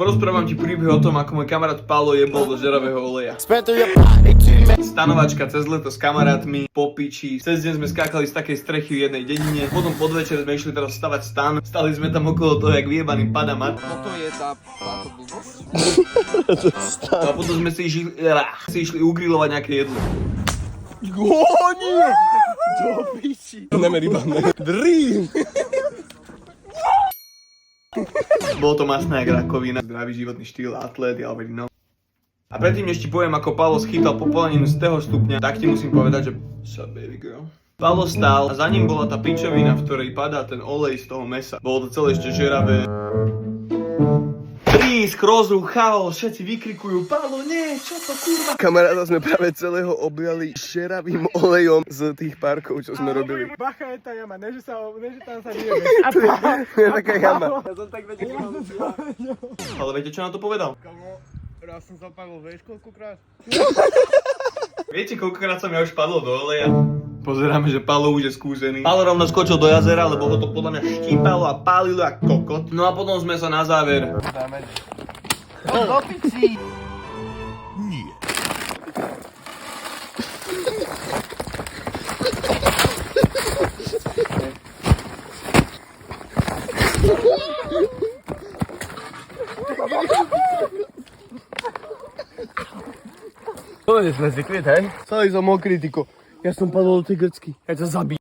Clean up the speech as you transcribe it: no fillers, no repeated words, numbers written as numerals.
Porozprávam ti príbeh o tom, ako môj kamarát Pálo jebol do žeravého oleja. Stanovačka cez leto s kamarátmi, po piči. Cez deň sme skákali z takej strechy v jednej dedine. Potom podvečer sme išli teraz stavať stan. Stali sme tam okolo toho, jak vyjebaný padamat. Toto je táto blbosť. A potom sme si išli ugrilovať nejaké jedlo. Nie! Do piči. Ideme rybami. Dream! Bolo to masné jak rakovina, zdravý životný štýl, atlét, ja already know. A predtým, než ti poviem, ako Pálo schytal popoleninu z toho stupňa, tak ti musím povedať, že sup baby girl. Pálo stál a za ním bola tá pičovina, v ktorej padá ten olej z toho mesa. Bolo to celé ešte žeravé. Trísk, rozruch, chaos, všetci vykrikujú, Pálo, nie, čo to kurva? Kamaráta sme práve celého obliali šeravým olejom z tých parkov, čo sme robili. Bacha je tá jama, ne že tam sa vyjebe. To je taká jama. Ja som tak vedel, Ale viete, čo na to povedal? Kamo, raz som zapadol, vieš koľkokrát? Viete, koľkokrát som ja už padol do oleja? Pozeráme, že Pálo už je skúsený. Pálo rovno skočil do jazera, lebo ho to podľa mňa štípalo a pálilo jak kokot. No a potom sme sa na záver... do piči. To sme zvykli, hej? Celý som mokrý, tyko. Ja som padol do tej grcky. Ja ťa zabijem.